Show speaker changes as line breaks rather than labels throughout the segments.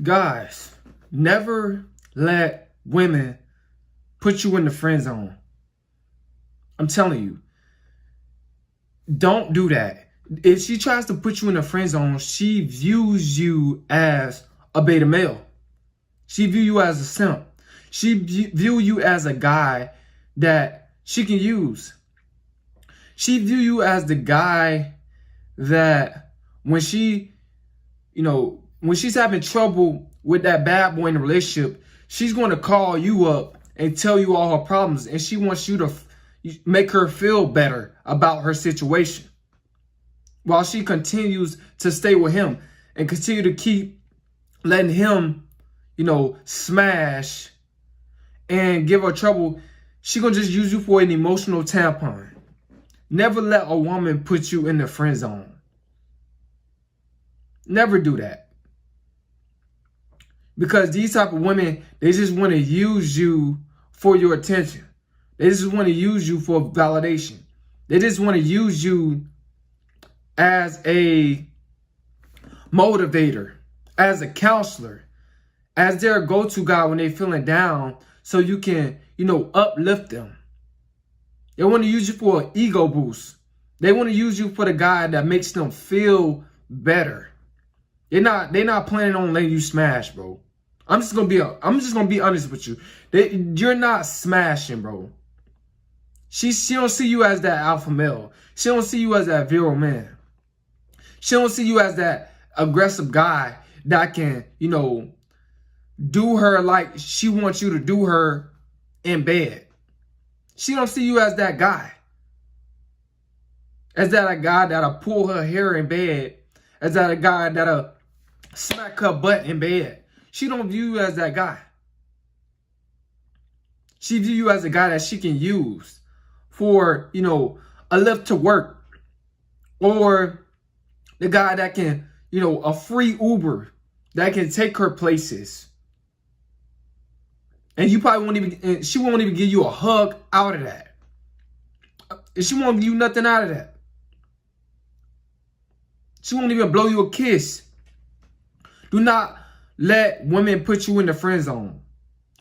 Guys, never let women put you in the friend zone. I'm telling you, don't do that. If she tries to put you in the friend zone, she views you as a beta male. She view you as a simp. She view you as a guy that she can use. She view you as the guy that when she, when she's having trouble with that bad boy in the relationship, she's going to call you up and tell you all her problems. And she wants you to make her feel better about her situation, while she continues to stay with him and continue to keep letting him, smash and give her trouble. She gonna just use you for an emotional tampon. Never let a woman put you in the friend zone. Never do that. Because these type of women, they just want to use you for your attention. They just want to use you for validation. They just want to use you as a motivator, as a counselor, as their go-to guy when they're feeling down, so you can, uplift them. They want to use you for an ego boost. They want to use you for the guy that makes them feel better. They're not planning on letting you smash, bro. I'm just gonna be honest with you. You're not smashing, bro. She don't see you as that alpha male. She don't see you as that virile man. She don't see you as that aggressive guy that can, do her like she wants you to do her in bed. She don't see you as that guy. As that a guy that'll pull her hair in bed. As that a guy that'll smack her butt in bed. She don't view you as that guy. She view you as a guy that she can use for, a lift to work. Or the guy that can, a free Uber that can take her places. And you probably she won't even give you a hug out of that. She won't give you nothing out of that. She won't even blow you a kiss. Do not let women put you in the friend zone.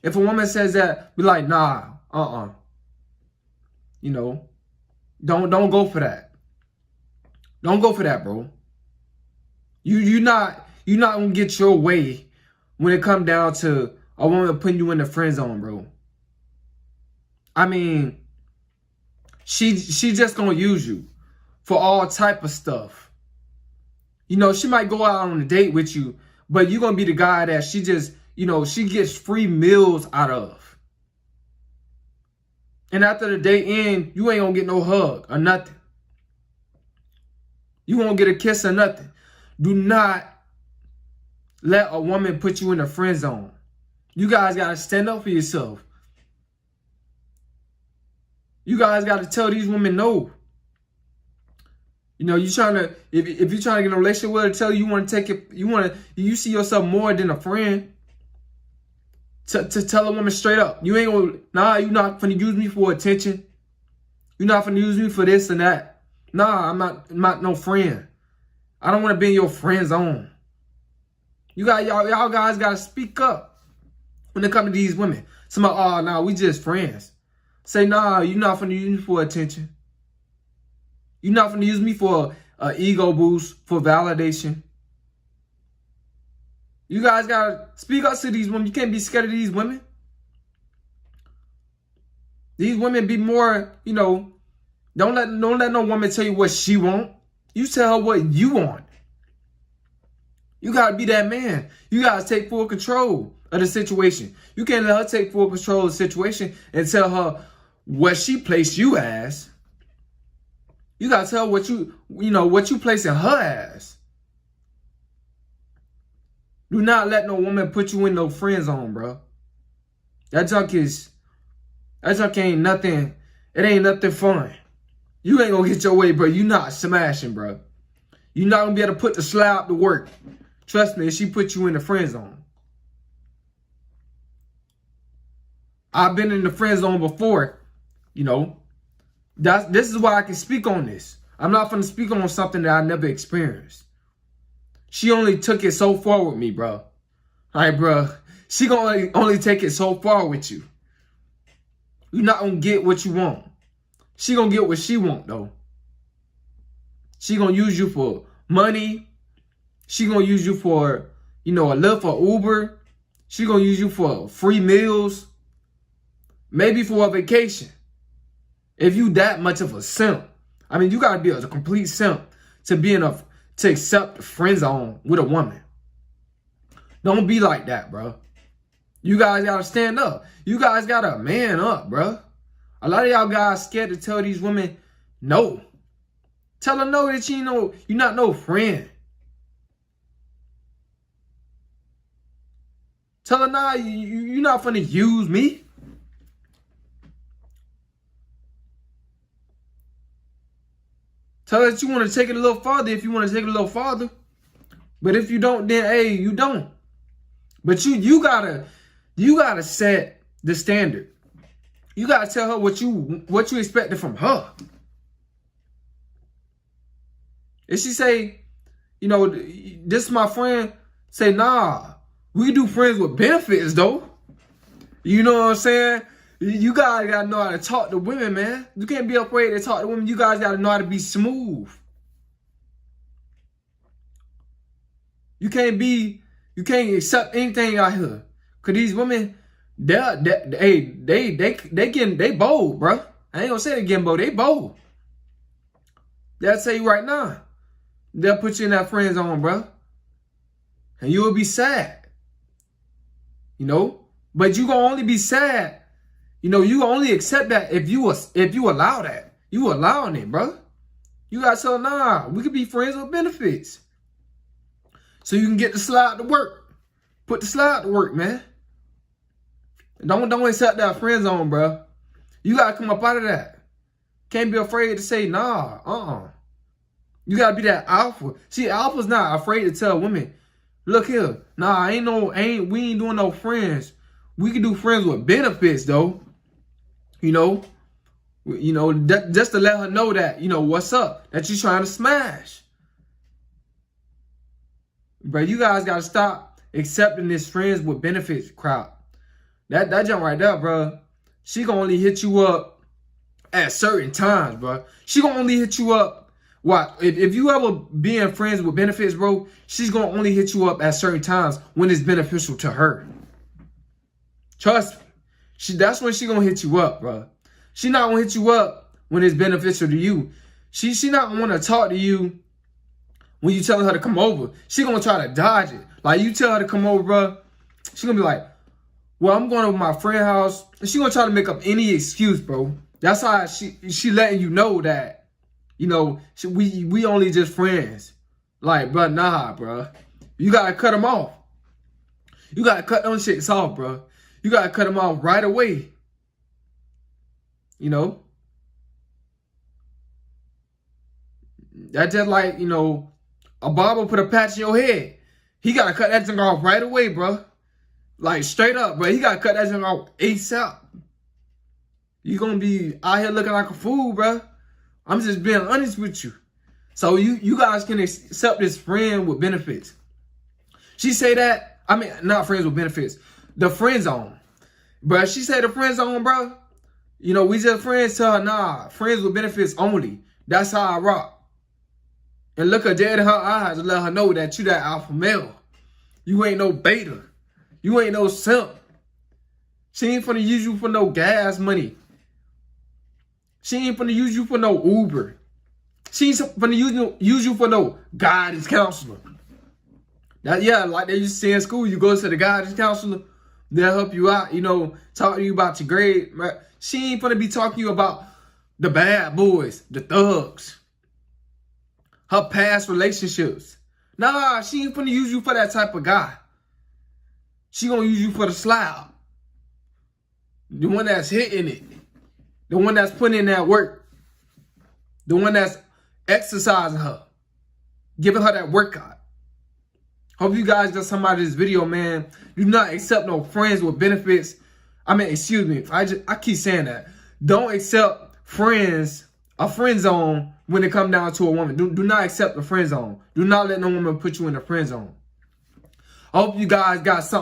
If a woman says that, be like, nah, don't go for that. Don't go for that, bro. You're not gonna get your way when it comes down to a woman putting you in the friend zone, bro. I mean, she just gonna use you for all type of stuff. She might go out on a date with you, but you're gonna be the guy that she just, she gets free meals out of. And after the date end, you ain't gonna get no hug or nothing. You won't get a kiss or nothing. Do not let a woman put you in the friend zone. You guys got to stand up for yourself. You guys got to tell these women no. You trying to, if you're trying to get in a relationship with her, tell you want to take it, you see yourself more than a friend. To tell a woman straight up, you're not finna use me for attention. You're not finna use me for this and that. Nah, I'm not no friend. I don't want to be in your friend zone. Y'all guys gotta speak up when it comes to these women. Somebody, oh nah, we just friends. Say, nah, you're not finna use me for attention. You're not finna use me for an ego boost, for validation. You guys gotta speak up to these women. You can't be scared of these women. These women be more, don't let no woman tell you what she want. You tell her what you want. You gotta be that man. You gotta take full control of the situation. You can't let her take full control of the situation and tell her what she placed you as. You gotta tell what you place in her as. Do not let no woman put you in no friend zone, bro. That junk ain't nothing. It ain't nothing fun. You ain't gonna get your way, bro. You not smashing, bro. You're not gonna be able to put the slab to work. Trust me, if she put you in the friend zone. I've been in the friend zone before, This is why I can speak on this. I'm not gonna speak on something that I never experienced. She only took it so far with me, bro. All right, bro. She gonna only take it so far with you. You're not gonna get what you want. She gonna get what she want, though. She gonna use you for money. She gonna use you for, a Lyft or Uber. She gonna use you for free meals. Maybe for a vacation. If you that much of a simp. I mean, you gotta be a complete simp to accept friend zone with a woman. Don't be like that, bro. You guys gotta stand up. You guys gotta man up, bro. A lot of y'all guys scared to tell these women no. Tell her no that you're not no friend. Tell her nah, you're not finna use me. Tell her that you want to take it a little farther if you want to take it a little farther. But if you don't, then hey, you don't. But you gotta set the standard. You gotta tell her what you expected from her. If she say, this is my friend, say, nah, we do friends with benefits though. You know what I'm saying? You guys gotta know how to talk to women, man. You can't be afraid to talk to women. You guys gotta know how to be smooth. You can't accept anything out here. Cause these women, they bold, bro. I ain't gonna say it again, bro. They bold. They'll tell you right now. They'll put you in that friend zone, bro. And you will be sad. But you gonna only be sad. You only accept that if you allow that. You allowing it, bro. You gotta tell, nah, we could be friends with benefits. So you can get the slide to work. Put the slide to work, man. Don't accept that friend zone, bro. You gotta come up out of that. Can't be afraid to say nah. You gotta be that alpha. See, alpha's not afraid to tell women, look here, nah, we ain't doing no friends. We can do friends with benefits though. Just to let her know that, what's up, that you're trying to smash. But you guys gotta stop accepting this friends with benefits crowd. That jump right there, bro. She gonna only hit you up at certain times, bro. She gonna only hit you up. What? If you ever being friends with benefits, bro, she's gonna only hit you up at certain times when it's beneficial to her. Trust me. That's when she gonna hit you up, bro. She not gonna hit you up when it's beneficial to you. She not gonna wanna talk to you when you telling her to come over. She gonna try to dodge it. Like you tell her to come over, bro. She gonna be like, well, I'm going over my friend's house. And she gonna try to make up any excuse, bro. That's how she letting you know that, we only just friends. Like, bro, nah, bro. You gotta cut them off. You gotta cut them shits off, bro. You gotta cut them off right away. That's just like, a barber put a patch in your head. He gotta cut that thing off right away, bro. Like, straight up, bro. He gotta cut that thing off ASAP. You gonna be out here looking like a fool, bro. I'm just being honest with you. So you guys can accept this friend with benefits. She say that, not friends with benefits. The friend zone. Bro, she said the friend zone, bro. We just friends. Tell her, nah, friends with benefits only. That's how I rock. And look her dead in her eyes and let her know that you that alpha male. You ain't no beta. You ain't no simp. She ain't finna use you for no gas money. She ain't finna use you for no Uber. She ain't finna use you for no guidance counselor. Like they used to say in school, you go to the guidance counselor, they'll help you out, talk to you about your grade. She ain't finna be talking to you about the bad boys, the thugs, her past relationships. Nah, she ain't finna use you for that type of guy. She gonna use you for the slab. The one that's hitting it. The one that's putting in that work. The one that's exercising her. Giving her that workout. Hope you guys got something out of this video, man. Do not accept no friends with benefits. Excuse me. I keep saying that. Don't accept a friend zone when it comes down to a woman. Do not accept a friend zone. Do not let no woman put you in a friend zone. I hope you guys got something